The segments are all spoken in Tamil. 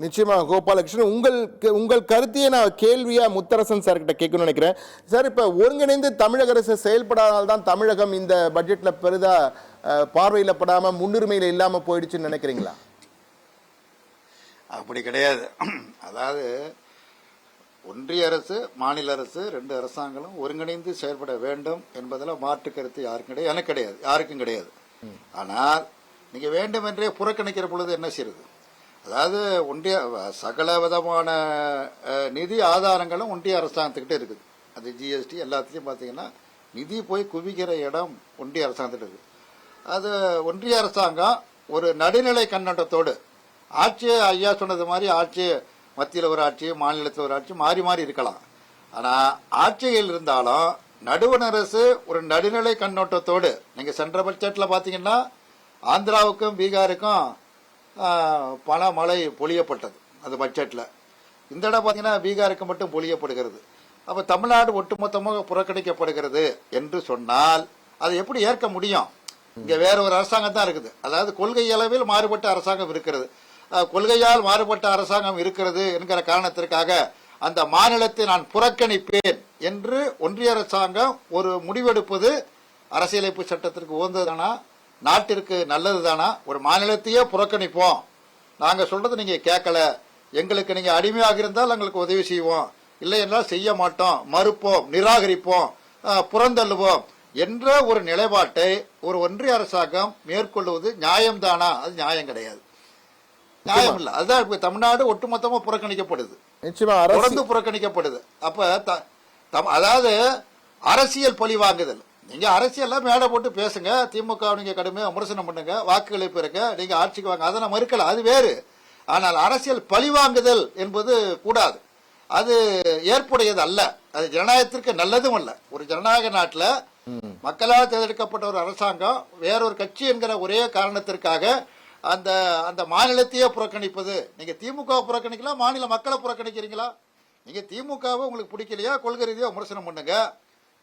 நிச்சயமா கோபாலகிருஷ்ணன், உங்கள் கருத்தையே நான் கேள்வியா முத்தரசன் சார் கிட்ட கேட்கணும்னு நினைக்கிறேன். சார், இப்ப ஒருங்கிணைந்து தமிழக அரசு செயல்படாதனால்தான் தமிழகம் இந்த பட்ஜெட்ல பெரிதா பார்வையிடப்படாம முன்னுரிமையில இல்லாம போயிடுச்சுன்னு நினைக்கிறீங்களா? அப்படி கிடையாது. அதாவது ஒன்றிய அரசு மாநில அரசு ரெண்டு அரசாங்கங்களும் ஒருங்கிணைந்து செயல்பட வேண்டும் என்பதில் மாற்று கருத்து யாருக்கும் கிடையாது, எனக்கு கிடையாது, யாருக்கும் கிடையாது. ஆனால் நீங்க வேண்டும் என்றே புறக்கணிக்கிற பொழுது என்ன செய்யுது? அதாவது ஒன்றிய சகல விதமான நிதி ஆதாரங்களும் ஒன்றிய அரசாங்கத்துக்கிட்ட இருக்குது. அது ஜிஎஸ்டி எல்லாத்தையும் பார்த்தீங்கன்னா நிதி போய் குவிக்கிற இடம் ஒன்றிய அரசாங்கத்திட்ட இருக்குது. அது ஒன்றிய அரசாங்கம் ஒரு நடுநிலை கண்ணோட்டத்தோடு ஆட்சி, ஐயா சொன்னது மாதிரி ஆட்சி மத்தியில் ஒரு ஆட்சி மாநிலத்தில் ஒரு ஆட்சி மாறி மாறி இருக்கலாம். ஆனால் ஆட்சியில் இருந்தாலும் நடுவண் அரசு ஒரு நடுநிலை கண்ணோட்டத்தோடு, நீங்கள் சென்ற பட்ஜெட்டில் பார்த்தீங்கன்னா ஆந்திராவுக்கும் பீகாருக்கும் பண மழை பொழியப்பட்டது அந்த பட்ஜெட்டில். இந்த இடம் பார்த்தீங்கன்னா பீகாருக்கு மட்டும் பொழியப்படுகிறது. அப்போ தமிழ்நாடு ஒட்டுமொத்தமாக புறக்கணிக்கப்படுகிறது என்று சொன்னால் அதை எப்படி ஏற்க முடியும்? இங்கே வேற ஒரு அரசாங்கம் தான் இருக்குது. அதாவது கொள்கை அளவில் மாறுபட்ட அரசாங்கம் இருக்கிறது. கொள்கையால் மாறுபட்ட அரசாங்கம் இருக்கிறது என்கிற காரணத்திற்காக அந்த மாநிலத்தை நான் புறக்கணிப்பேன் என்று ஒன்றிய அரசாங்கம் ஒரு முடிவெடுப்பது அரசியலமைப்பு சட்டத்திற்கு உகந்ததுதானா? நாட்டிற்கு நல்லதுதானா? ஒரு மாநிலத்தையே புறக்கணிப்போம், நாங்கள் சொல்றது நீங்க கேட்கல, எங்களுக்கு நீங்க அடிமையாக இருந்தால் எங்களுக்கு உதவி செய்வோம், இல்லை என்றால் செய்ய மாட்டோம், மறுப்போம், நிராகரிப்போம், புறந்தள்ளுவோம் என்ற ஒரு நிலைப்பாட்டை ஒரு ஒன்றிய அரசாங்கம் மேற்கொள்வது நியாயம்தானா? அது நியாயம் கிடையாது, நியாயம் இல்ல. அதுதான் தமிழ்நாடு ஒட்டுமொத்தமா புறக்கணிக்கப்படுது, தொடர்ந்து புறக்கணிக்கப்படுது. அப்ப அதாவது அரசியல் பழி வாங்குதல். நீங்க அரசியல் மேடை போட்டு பேசுங்க, திமுக நீங்க கடுமையா விமர்சனம் பண்ணுங்க, வாக்குகளை பெருக்க நீங்க ஆட்சிக்கு வாங்க, அதை நான் மறுக்கல, அது வேறு. ஆனால் அரசியல் பழி வாங்குதல் என்பது கூடாது, அது ஏற்புடையது அல்ல, அது ஜனநாயகத்திற்கு நல்லதும் அல்ல. ஒரு ஜனநாயக நாட்டில் மக்களால் தேர்ந்தெடுக்கப்பட்ட ஒரு அரசாங்கம் வேறொரு கட்சி என்கிற ஒரே காரணத்திற்காக அந்த அந்த மாநிலத்தையே புறக்கணிப்பது. நீங்க திமுக புறக்கணிக்கலாம், மாநில மக்களை புறக்கணிக்கிறீங்களா? நீங்க திமுகவை உங்களுக்கு பிடிக்கலையா, கொள்கை ரீதியா விமர்சனம் பண்ணுங்க,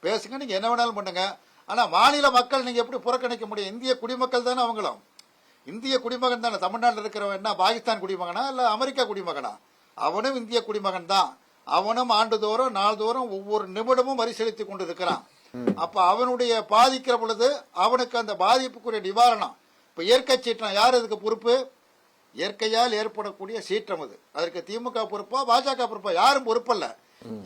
பேசுங்க, நீங்க என்ன வேணாலும் பண்ணுங்க. ஆனா மாநில மக்கள் நீங்க எப்படி புறக்கணிக்க முடியும்? இந்திய குடிமக்கள் தானே அவங்களும், இந்திய குடிமகன் தானே. தமிழ்நாட்டில் இருக்கிறவன் என்ன பாகிஸ்தான் குடிமகனா இல்ல அமெரிக்கா குடிமகனா? அவனும் இந்திய குடிமகன் தான். அவனும் ஆண்டுதோறும் நாள்தோறும் ஒவ்வொரு நிமிடமும் வரி செலுத்தி கொண்டு இருக்கிறான். அப்ப அவனுடைய பாதிக்கிற பொழுது அவனுக்கு அந்த பாதிப்புக்குரிய நிவாரணம். இப்ப இயற்கை சீற்றம் யார் அதுக்கு பொறுப்பு? இயற்கையால் ஏற்படக்கூடிய சீற்றம் அது, அதற்கு திமுக பொறுப்பா பாஜக பொறுப்பா? யாரும் பொறுப்பல்ல.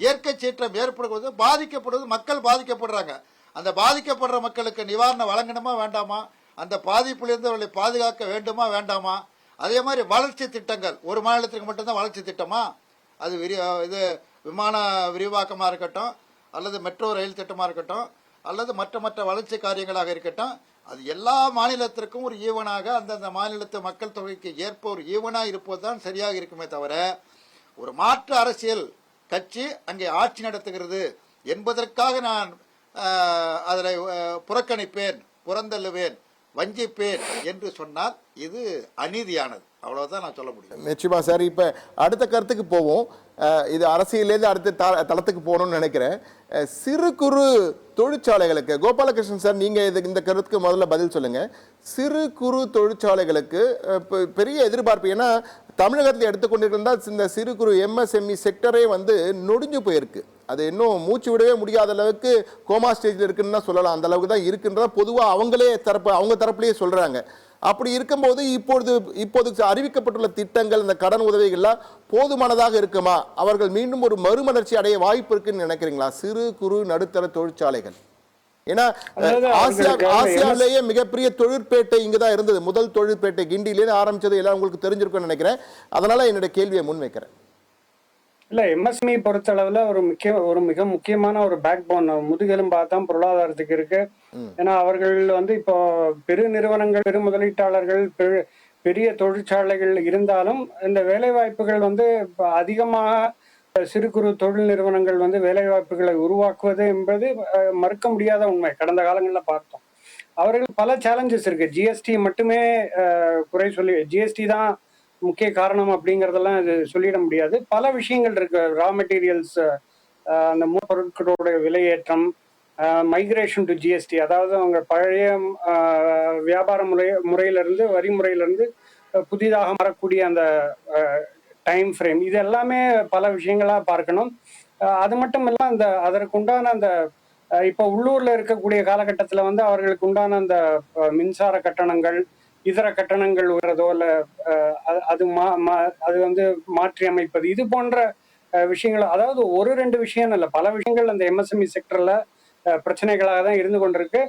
இயற்கை சீற்றம் ஏற்படுவது, பாதிக்கப்படுவது மக்கள் பாதிக்கப்படுறாங்க. அந்த பாதிக்கப்படுற மக்களுக்கு நிவாரணம் வழங்கணுமா வேண்டாமா? அந்த பாதிப்பிலிருந்து அவர்களை பாதுகாக்க வேண்டுமா வேண்டாமா? அதே மாதிரி வளர்ச்சி திட்டங்கள் ஒரு மாநிலத்திற்கு மட்டும்தான் வளர்ச்சி திட்டமா? அது இது விமான விரிவாக்கமா இருக்கட்டும், அல்லது மெட்ரோ ரயில் திட்டமா இருக்கட்டும், அல்லது மற்ற மற்ற வளர்ச்சி காரியங்களாக இருக்கட்டும், அது எல்லா மாநிலத்திற்கும் ஒரு ஈவனாக அந்தந்த மாநிலத்து மக்கள் தொகைக்கு ஏற்ப ஒரு ஈவனாக இருப்பதுதான் சரியாக இருக்குமே தவிர, ஒரு மாற்று அரசியல் கட்சி அங்கே ஆட்சி நடத்துகிறது என்பதற்காக நான் அதனை புறக்கணிப்பேன், புறந்தள்ளுவேன், வஞ்சிப்பேன் என்று சொன்னால் இது அநீதியானது. அவ்வளவுதான் நான் சொல்ல முடியும். நிச்சயமா சார். இப்ப அடுத்த கருத்துக்கு போவோம். இது அரசியலேருந்து அடுத்த தளத்துக்கு போகணும்னு நினைக்கிறேன். சிறு குறு தொழிற்சாலைகளுக்கு கோபாலகிருஷ்ணன் சார், நீங்க இந்த கருத்துக்கு முதல்ல பதில் சொல்லுங்க. சிறு குறு தொழிற்சாலைகளுக்கு பெரிய எதிர்பார்ப்பு, ஏன்னா தமிழகத்தில் எடுத்துக்கொண்டிருந்தா இந்த சிறு குறு எம்எஸ்எம்இ செக்டரே நொடிஞ்சு போயிருக்கு. அது இன்னும் மூச்சு விடவே முடியாத அளவுக்கு கோமா ஸ்டேஜில் இருக்குன்னு தான் சொல்லலாம். அந்த அளவுக்கு தான் இருக்குன்றத பொதுவாக அவங்க தரப்புலேயே சொல்றாங்க. அப்படி இருக்கும்போது இப்போது அறிவிக்கப்பட்டுள்ள திட்டங்கள், இந்த கடன் உதவிகள்லாம் போதுமானதாக இருக்குமா? அவர்கள் மீண்டும் ஒரு மறுமலர்ச்சி அடைய வாய்ப்பு இருக்குன்னு நினைக்கிறீங்களா சிறு குறு நடுத்தர தொழிற்சாலைகள்? ஏன்னா ஆசியாவிலேயே மிகப்பெரிய தொழிற்பேட்டை இங்கதான் இருந்தது. முதல் தொழிற்பேட்டை கிண்டியிலேயே ஆரம்பிச்சது எல்லாம் உங்களுக்கு தெரிஞ்சிருக்கும்னு நினைக்கிறேன். அதனால என்னோட கேள்வியை முன்வைக்கிறேன். இல்ல, எம்எஸ்எம்இ பொறுத்தளவுல ஒரு மிக முக்கியமான ஒரு பேக் போன், முதுகெலும்பா தான் பொருளாதாரத்துக்கு இருக்கு. ஏன்னா அவர்கள் இப்போ பெரு நிறுவனங்கள், பெரு முதலீட்டாளர்கள், பெரிய தொழிற்சாலைகள் இருந்தாலும் இந்த வேலை வாய்ப்புகள் அதிகமாக சிறு குறு தொழில் நிறுவனங்கள் வேலை வாய்ப்புகளை உருவாக்குவது என்பது மறுக்க முடியாத உண்மை. கடந்த காலங்களில் பார்த்தோம். அவர்கள் பல சேலஞ்சஸ் இருக்கு. ஜிஎஸ்டி மட்டுமே குறை சொல்லி, ஜிஎஸ்டி தான் முக்கிய காரணம் அப்படிங்கறதெல்லாம் இது சொல்லிட முடியாது. பல விஷயங்கள் இருக்கு. ரா மெட்டீரியல்ஸ், அந்த மூலப்பொருட்களோட விலையேற்றம், மைக்ரேஷன் டு ஜிஎஸ்டி, அதாவது அவங்க பழைய வியாபார முறையிலிருந்து, வரி முறையிலிருந்து புதிதாக மாறக்கூடிய அந்த டைம் ஃப்ரேம், இது எல்லாமே பல விஷயங்களா பார்க்கணும். அது மட்டும் இல்ல, அதற்கு உண்டான அந்த இப்போ உள்ளூர்ல இருக்கக்கூடிய காலகட்டத்துல வந்து அவர்களுக்கு உண்டான அந்த மின்சார கட்டணங்கள், இதர கட்டணங்கள் உயர்றதோ இல்ல அது அது வந்து மாற்றி அமைப்பது, இது போன்ற விஷயங்கள், அதாவது ஒரு ரெண்டு விஷயம் இல்ல, பல விஷயங்கள் அந்த எம்எஸ்எம்இ செக்டர்ல பிரச்சனைகளாக தான் இருந்து கொண்டிருக்கு.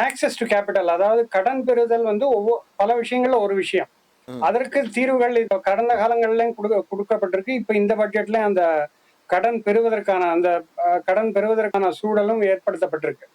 ஆக்சஸ் டு கேபிட்டல், அதாவது கடன் பெறுதல் வந்து பல விஷயங்கள்ல ஒரு விஷயம். அதற்கு தீர்வுகள் இப்ப கடந்த காலங்கள்லயும் கொடுக்கப்பட்டிருக்கு. இப்ப இந்த பட்ஜெட்ல அந்த கடன் பெறுவதற்கான சூழலும் ஏற்படுத்தப்பட்டிருக்கு.